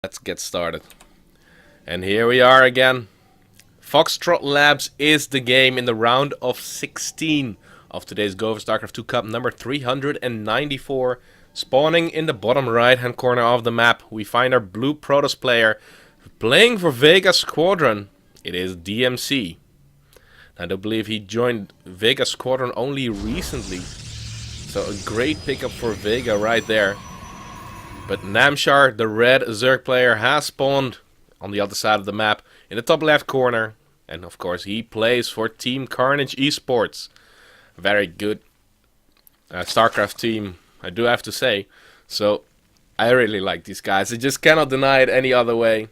Let's get started. And here we are again. Foxtrot Labs is the game in the round of 16 of today's Go4sc2 Cup number 394. Spawning in the bottom right hand corner of the map, we find our blue Protoss player playing for Vega Squadron. It is DmC. I don't believe he joined Vega Squadron only recently. So a great pickup for Vega right there. But Namshar, the red Zerg player, has spawned on the other side of the map in the top left corner. And of course he plays for Team Carnage Esports. A very good Starcraft team, I do have to say. So I really like these guys. I just cannot deny it any other way.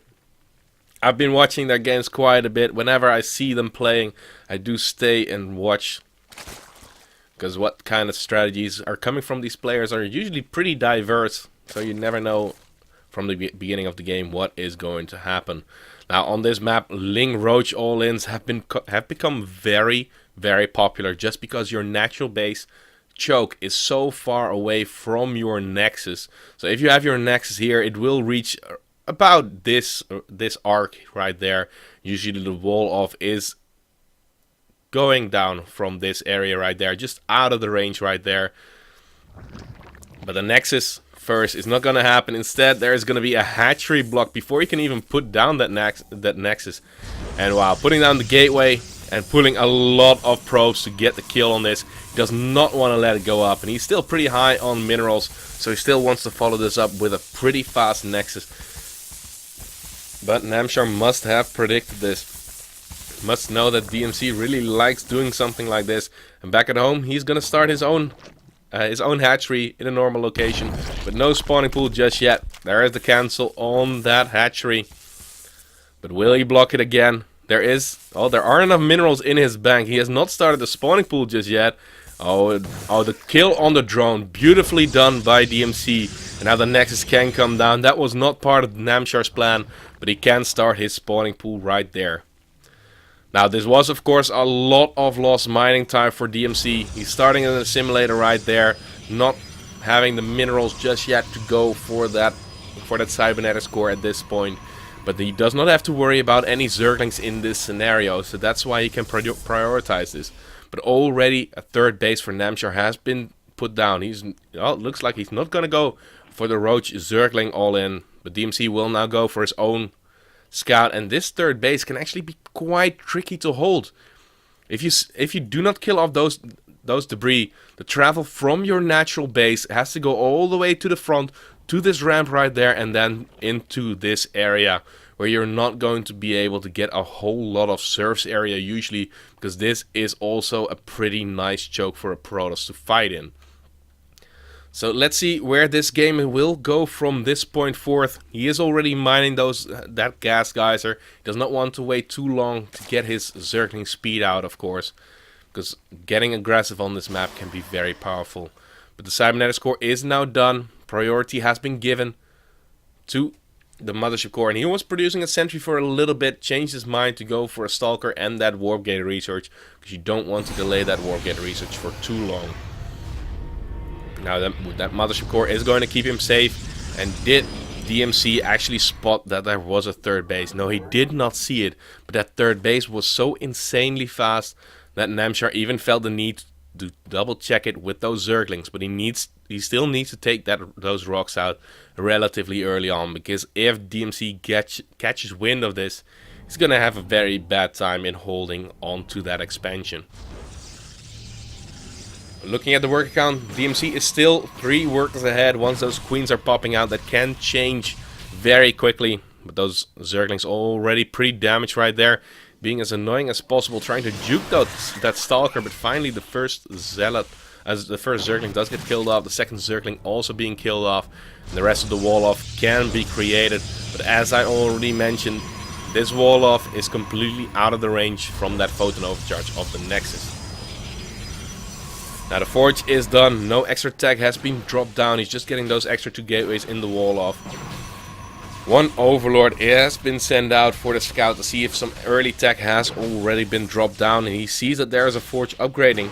I've been watching their games quite a bit. Whenever I see them playing, I do stay and watch. Because what kind of strategies are coming from these players are usually pretty diverse. So you never know from the beginning of the game what is going to happen. Now on this map, Ling Roach all-ins have become very, very popular. Just because your natural base choke is so far away from your nexus. So if you have your nexus here, it will reach about this arc right there. Usually the wall off is going down from this area right there, just out of the range right there. But the nexus first is not gonna happen. Instead, there is gonna be a hatchery block before you can even put down that nexus. And wow, putting down the gateway and pulling a lot of probes to get the kill on this. He does not want to let it go up, and he's still pretty high on minerals, so he still wants to follow this up with a pretty fast nexus. But Namshar must have predicted this. Must know that DmC really likes doing something like this. And back at home, he's gonna start his own hatchery in a normal location, but no spawning pool just yet. There is the cancel on that hatchery, but will he block it again? There are enough minerals in his bank. He has not started the spawning pool just yet. Oh, the kill on the drone, beautifully done by DmC. And now the nexus can come down. That was not part of Namshar's plan, but he can start his spawning pool right there. Now this was of course a lot of lost mining time for DmC. He's starting in the simulator right there, not having the minerals just yet to go for that cybernetics core at this point. But he does not have to worry about any Zerglings in this scenario, so that's why he can prioritize this. But already a third base for Namshar has been put down. It looks like he's not gonna go for the Roach Zergling all in, but DmC will now go for his own scout, and this third base can actually be quite tricky to hold. If you do not kill off those debris, the travel from your natural base has to go all the way to the front to this ramp right there, and then into this area where you're not going to be able to get a whole lot of surface area usually, because this is also a pretty nice choke for a Protoss to fight in. So let's see where this game will go from this point forth. He is already mining that gas geyser. He does not want to wait too long to get his Zergling speed out, of course, because getting aggressive on this map can be very powerful. But the cybernetics core is now done. Priority has been given to the mothership core, and he was producing a sentry for a little bit, changed his mind to go for a stalker and that warp gate research, because you don't want to delay that warp gate research for too long. Now that mothership core is going to keep him safe. And did DmC actually spot that there was a third base? No, he did not see it, but that third base was so insanely fast that Namshar even felt the need to double check it with those Zerglings. But he still needs to take those rocks out relatively early on, because if DmC catches wind of this, he's gonna have a very bad time in holding on to that expansion. Looking at the work account, DmC is still 3 workers ahead. Once those queens are popping out, that can change very quickly. But those Zerglings already pretty damaged right there, being as annoying as possible, trying to juke that stalker. But finally the first zealot, as the first Zergling does get killed off, the second Zergling also being killed off, and the rest of the wall off can be created. But as I already mentioned, this wall off is completely out of the range from that photon overcharge of the nexus. Now the forge is done, no extra tech has been dropped down, he's just getting those extra 2 gateways in the wall off. One overlord has been sent out for the scout to see if some early tech has already been dropped down, and he sees that there is a forge upgrading.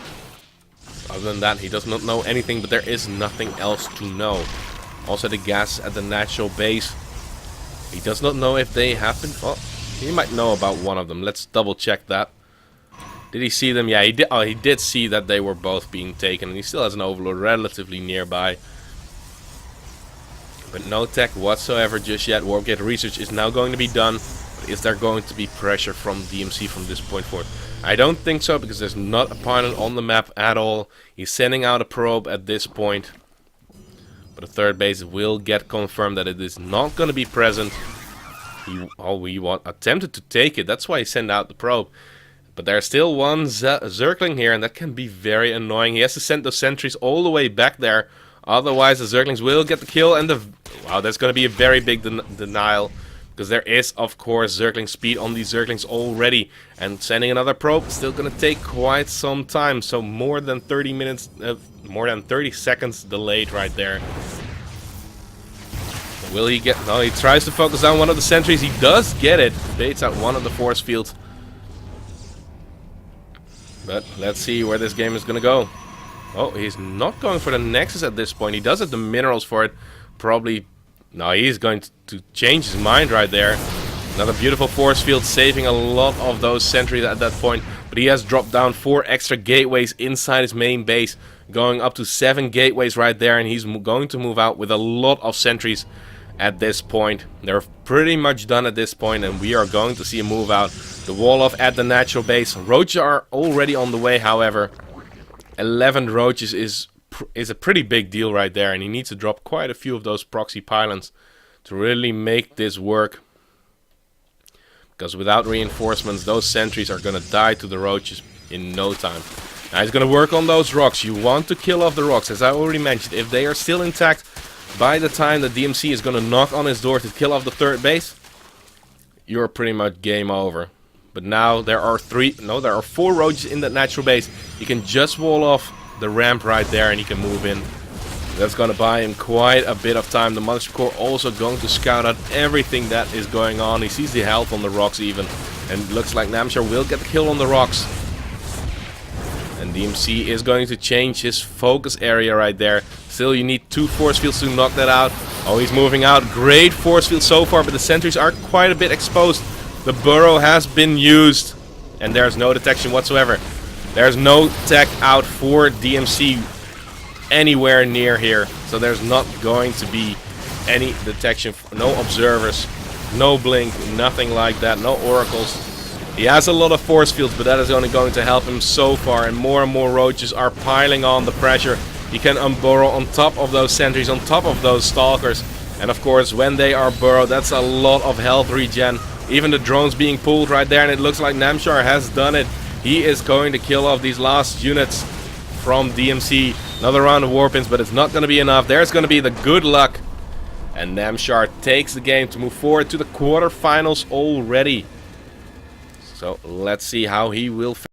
Other than that, he does not know anything, but there is nothing else to know. Also the gas at the natural base He does not know if they have been... Well, he might know about one of them. Let's double check that. Did he see them? Yeah, he did. Oh, he did see that they were both being taken. And he still has an Overlord relatively nearby. But no tech whatsoever just yet. Warp Gate research is now going to be done. But is there going to be pressure from DmC from this point forward? I don't think so, because there's not a pilot on the map at all. He's sending out a probe at this point. But the third base will get confirmed that it is not going to be present. We attempted to take it. That's why he sent out the probe. But there's still one Zergling here, and that can be very annoying. He has to send those sentries all the way back there. Otherwise, the Zerglings will get the kill. And wow, that's going to be a very big denial. Because there is, of course, Zergling speed on these Zerglings already. And sending another probe is still going to take quite some time. So more than 30 minutes, more than 30 seconds delayed right there. Will he get... No, he tries to focus on one of the sentries. He does get it. Baits out one of the force fields. But let's see where this game is going to go. Oh, he's not going for the Nexus at this point. He does have the minerals for it. Probably... No, he's going to change his mind right there. Another beautiful force field, saving a lot of those sentries at that point. But he has dropped down 4 extra gateways inside his main base. Going up to 7 gateways right there. And he's going to move out with a lot of sentries at this point. They're pretty much done at this point, and we are going to see a move out. The wall off at the natural base. Roaches are already on the way, however. 11 roaches is a pretty big deal right there, and he needs to drop quite a few of those proxy pylons to really make this work. Because without reinforcements, those sentries are going to die to the roaches in no time. Now he's going to work on those rocks. You want to kill off the rocks, as I already mentioned. If they are still intact, by the time the DmC is going to knock on his door to kill off the third base, you're pretty much game over. But now there are 4 roaches in that natural base. He can just wall off the ramp right there and he can move in. That's going to buy him quite a bit of time. The Mothership Core also going to scout out everything that is going on. He sees the health on the rocks even. And looks like Namshar will get the kill on the rocks. And DmC is going to change his focus area right there. Still, you need 2 force fields to knock that out. Oh, he's moving out. Great force field so far, but the sentries are quite a bit exposed. The burrow has been used. And there's no detection whatsoever. There's no tech out for DmC anywhere near here. So there's not going to be any detection. No observers. No blink. Nothing like that. No oracles. He has a lot of force fields, but that is only going to help him so far. And more roaches are piling on the pressure. He can unburrow on top of those sentries, on top of those stalkers. And of course, when they are burrowed, that's a lot of health regen. Even the drones being pulled right there, and it looks like Namshar has done it. He is going to kill off these last units from DmC. Another round of warpins, but it's not going to be enough. There's going to be the good luck. And Namshar takes the game to move forward to the quarterfinals already. So let's see how he will fare.